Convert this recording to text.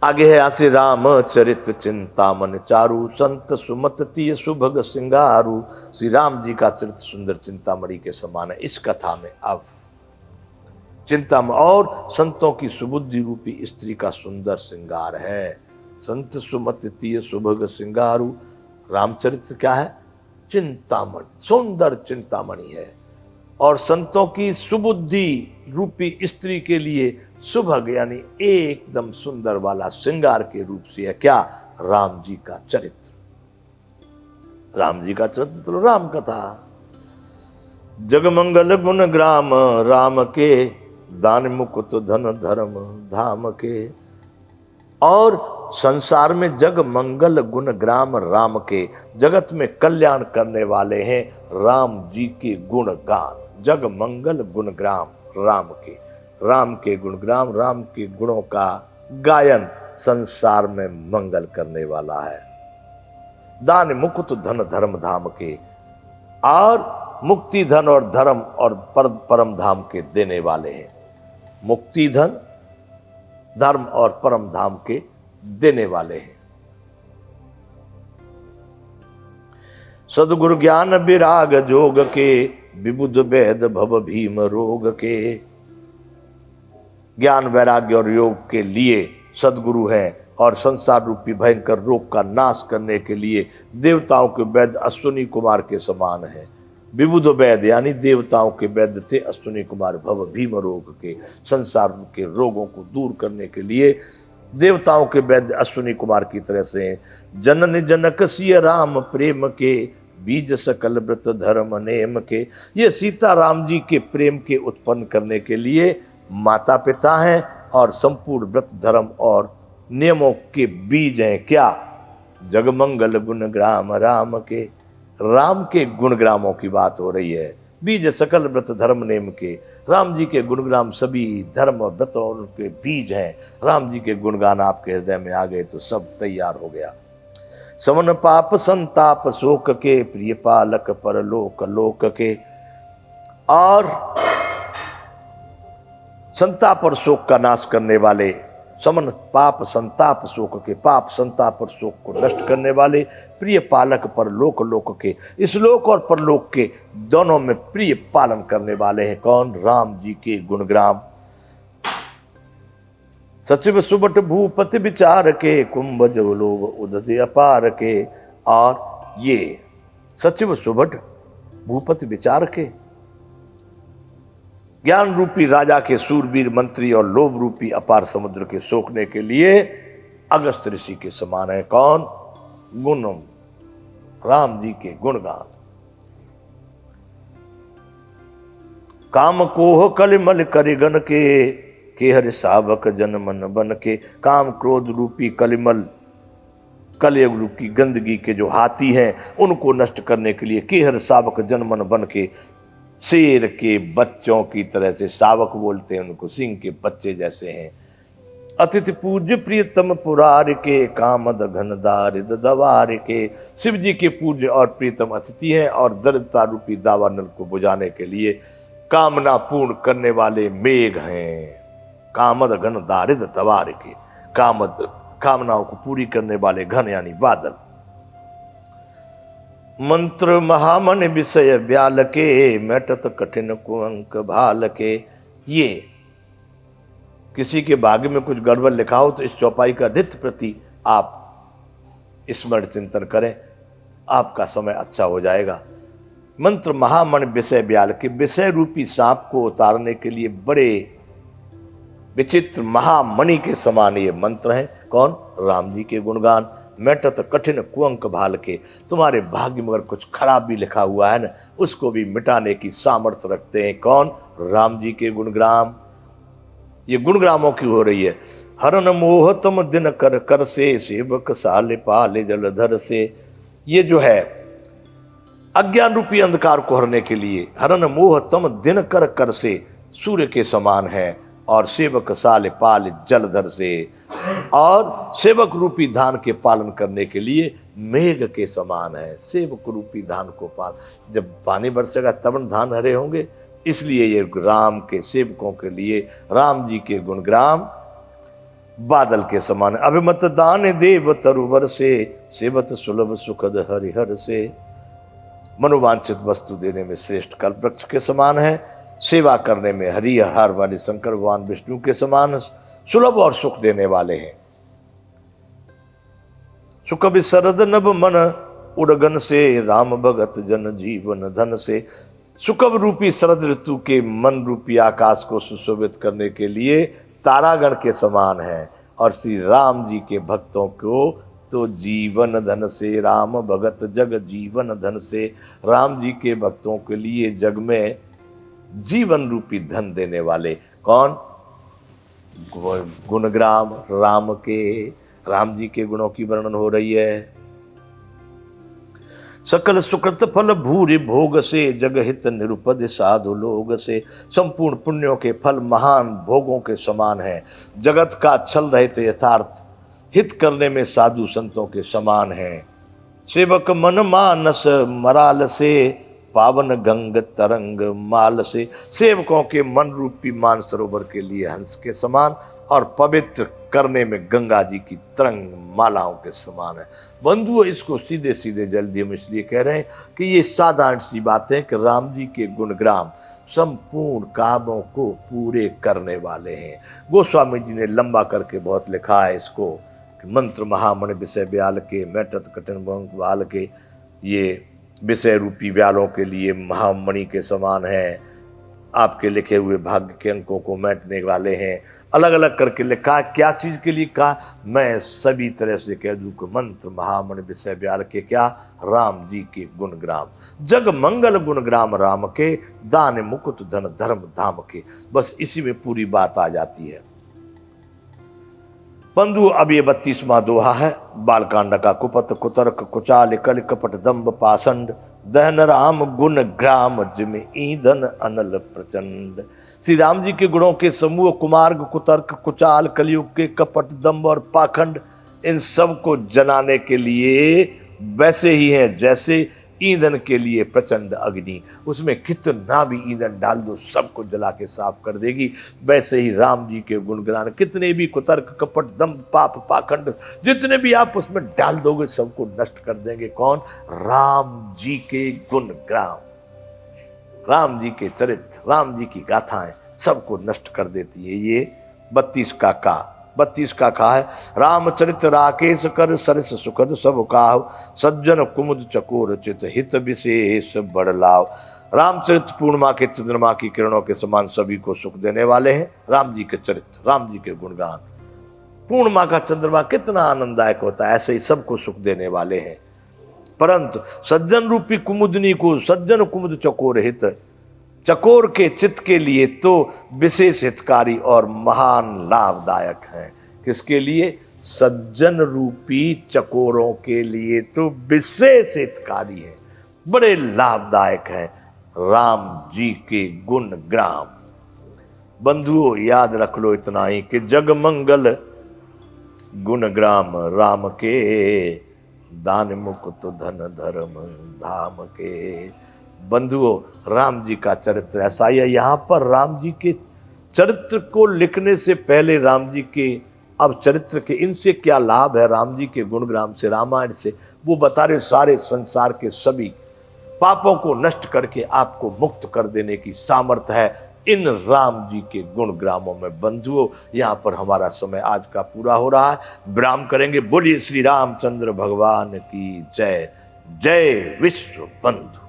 आगे है आसे राम चरित चिंतामन चारु, संत सुमत तीय सुभग सिंगारू। श्री राम जी का चरित्र सुंदर चिंतामणि के समान है। इस कथा में अब चिंतामणि और संतों की सुबुद्धि रूपी स्त्री का सुंदर श्रृंगार है। संत सुमत तीय सुभग सिंगारू। रामचरित्र क्या है? चिंतामणि, सुंदर चिंतामणि है। और संतों की सुबुद्धि रूपी स्त्री के लिए सुभग यानी एकदम सुंदर वाला श्रृंगार के रूप से है क्या? राम जी का चरित्र। राम जी का चरित्र तो राम कथा। जगमंगल गुण ग्राम राम के, दान मुकुट धन धर्म धाम के। और संसार में जग मंगल गुण ग्राम राम के, जगत में कल्याण करने वाले हैं राम जी के गुण गान। जग मंगल गुण ग्राम राम के गुणग्राम, राम के गुणों का गायन संसार में मंगल करने वाला है। दान मुकुट धन धर्म धाम के, और मुक्ति धन और धर्म और परम धाम के देने वाले हैं। मुक्ति धन धर्म और परम धाम के देने वाले हैं। सदगुरु ज्ञान विराग जोग के, विबुध वेद भव भीम रोग के। ज्ञान वैराग्य और योग के लिए सदगुरु हैं, और संसार रूपी भयंकर रोग का नाश करने के लिए देवताओं के वैद्य अश्विनी कुमार के समान है। विबुध वैद्य यानी देवताओं के वैद्य थे अश्विनी कुमार भव भीम रोग के। संसार के रोगों को दूर करने के लिए देवताओं के वैद्य अश्विनी कुमार की तरह से। जनन जनक सिय राम प्रेम के, बीज सकल व्रत धर्म नेम के। ये सीता राम जी के प्रेम के उत्पन्न करने के लिए माता पिता हैं, और संपूर्ण व्रत धर्म और नियमों के बीज हैं क्या? जगमंगल गुण ग्राम राम के। राम के गुणग्रामों की बात हो रही है। बीज सकल व्रत धर्म नेम के, राम जी के गुणग्राम सभी धर्म और व्रतों के बीज हैं। राम जी के गुणगान आपके हृदय में आ गए तो सब तैयार हो गया। समन पाप संताप शोक के, प्रिय पालक परलोक लोक के। और संताप और शोक का नाश करने वाले, समन पाप संताप शोक के, पाप संताप और शोक को नष्ट करने वाले, प्रिय पालक परलोक लोक के। इस लोक और परलोक के दोनों में प्रिय पालन करने वाले हैं कौन? राम जी के गुणग्राम। सचिव सुबट भूपति विचार के, कुंभ जलोग उदय अपार के। और ये सचिव सुबट भूपति विचार के, ज्ञान रूपी राजा के सूरवीर मंत्री और लोभ रूपी अपार समुद्र के सोखने के लिए अगस्त ऋषि के समान है कौन? गुणम, राम जी के गुणगान। काम कोह कलिमल करिगन के हरि सावक जन मन बन के। काम क्रोध रूपी कलिमल, कलयुग रूपी गंदगी के जो हाथी हैं उनको नष्ट करने के लिए केहर सावक जन मन बन के, शेर के बच्चों की तरह से, सावक बोलते हैं उनको, सिंह के बच्चे जैसे हैं। अतिथि पूज्य प्रियतम पुरार के, कामद घन दारिद दवार के। शिव जी के पूज्य और प्रियतम अतिथि हैं, और दरिद्रता रूपी दावानल को बुझाने के लिए कामना पूर्ण करने वाले मेघ हैं। कामद घन दारिद दवार के, कामद कामनाओं को पूरी करने वाले घन यानी बादल। मंत्र महामन विषय ब्याल के, मैटत कठिन कुअंक भाल के। ये किसी के भाग्य में कुछ गड़बड़ लिखा हो तो इस चौपाई का नित्य प्रति आप स्मरण चिंतन करें, आपका समय अच्छा हो जाएगा। मंत्र महामन विषय ब्याल के, विषय रूपी सांप को उतारने के लिए बड़े विचित्र महामणि के समान ये मंत्र हैं कौन? राम जी के गुणगान। मैटत कठिन कुअंक भाल के, तुम्हारे भाग्य में अगर कुछ खराब भी लिखा हुआ है ना, उसको भी मिटाने की सामर्थ्य रखते हैं कौन? राम जी के गुणग्राम। ये गुणग्रामों की हो रही है। हरन मोह तम दिन कर कर से, सेवक साले पाले जलधर से। ये जो है अज्ञान रूपी अंधकार को हरने के लिए, हरन मोह तम दिन कर कर से, सूर्य के समान है, और सेवक साल पाल जलधर से, और सेवक रूपी धान के पालन करने के लिए मेघ के समान है। सेवक रूपी धान को पाल, जब पानी बरसेगा तब धान हरे होंगे, इसलिए ये राम के सेवकों के लिए राम जी के गुणग्राम। बादल के समान। अभिमत दान देव तरुवर से, सेवत सुलभ सुखद हरिहर से। मनोवांछित वस्तु देने में श्रेष्ठ कल्प वृक्ष के समान है, सेवा करने में हरिहर वाले शंकर भगवान विष्णु के समान सुलभ और सुख देने वाले हैं। सुकवि शरद नभ मन उड़गन से, राम भगत जन जीवन धन से। सुकव रूपी शरद ऋतु के मन रूपी आकाश को सुशोभित करने के लिए तारागण के समान है, और श्री राम जी के भक्तों को तो जीवन धन से, राम भगत जग जीवन धन से। राम जी के भक्तों के लिए जग में जीवन रूपी धन देने वाले कौन? गुणग्राम राम के, राम जी के गुणों की वर्णन हो रही है। सकल सुकृत फल भूरि भोग से, जग हित निरुपद साधु लोग से। संपूर्ण पुण्यों के फल महान भोगों के समान है, जगत का छल रहित यथार्थ हित करने में साधु संतों के समान है। सेवक मन मानस मराल से, पावन गंग तरंग माल से। सेवकों के मन रूपी मान सरोवर के लिए हंस के समान, और पवित्र करने में गंगा जी की तरंग मालाओं के समान है। बंधुओं, इसको सीधे सीधे जल्दी हम इसलिए कह रहे हैं कि ये साधारण सी बातें कि राम जी के गुणग्राम संपूर्ण कामों को पूरे करने वाले हैं। गोस्वामी जी ने लंबा करके बहुत लिखा है इसको कि मंत्र महामणि विषय व्याल के, मैटत कठिन वाल के। ये विषय रूपी व्यालों के लिए महामणि के समान है, आपके लिखे हुए भाग्य के अंकों को मैटने वाले हैं। अलग अलग करके लिखा, क्या चीज के लिए कहा, मैं सभी तरह से कह दूं कि मंत्र महामणि विषय व्याल के क्या, राम जी के गुणग्राम। जग मंगल गुणग्राम राम के, दान मुकुट धन धर्म धाम के। बस इसी में पूरी बात आ जाती है। बंधु, अब ये 32वां दोहा है। बालकांड का कुपत कुतर्क कुचाल कल कपट दम्भ पाषंड, दहन राम गुण ग्राम जिम ईंधन अनल प्रचंड। श्री राम जी के गुणों के समूह कुमार्ग कुतर्क कुचाल कलयुग के कपट दम्भ और पाखंड, इन सब को जलाने के लिए वैसे ही हैं जैसे ईंधन के लिए प्रचंड अग्नि। उसमें कितना भी ईंधन डाल दो सबको जला के साफ कर देगी। वैसे ही राम जी के गुणगान, कितने भी कुतर्क कपट दम्भ पाप पाखंड जितने भी आप उसमें डाल दोगे सबको नष्ट कर देंगे। कौन? राम जी के गुणग्राम, राम जी के चरित्र, राम जी की गाथाएं सबको नष्ट कर देती है। ये 32 का कहा है। रामचरित राकेश कर सरस सुखद सब काहु, सज्जन कुमुद चकोर चित हित विशेष बड़ लाभ। रामचरित पूर्णिमा के चंद्रमा की किरणों के समान सभी को सुख देने वाले हैं। राम जी के चरित्र, राम जी के गुणगान, पूर्णिमा का चंद्रमा कितना आनंददायक होता है, ऐसे ही सबको सुख देने वाले हैं। परंतु सज्जन रूपी कुमुदनी को, सज्जन कुमुद चकोर हित, चकोर के चित्त के लिए तो विशेष हितकारी और महान लाभदायक हैं। किसके लिए? सज्जन रूपी चकोरों के लिए तो विशेष हितकारी है, बड़े लाभदायक हैं राम जी के गुण ग्राम। बंधुओं, याद रख लो इतना ही कि जग मंगल गुण ग्राम राम के, दान मुकुट धन धर्म धाम के। बंधुओं, राम जी का चरित्र ऐसा ही है। यहाँ पर राम जी के चरित्र को लिखने से पहले राम जी के अब चरित्र के इनसे क्या लाभ है, राम जी के गुणग्राम से, रामायण से, वो बता रहे। सारे संसार के सभी पापों को नष्ट करके आपको मुक्त कर देने की सामर्थ्य है इन राम जी के गुणग्रामों में। बंधुओं, यहाँ पर हमारा समय आज का पूरा हो रहा है, विराम करेंगे। बोलिए श्री रामचंद्र भगवान की जय। जय विश्व बंधु।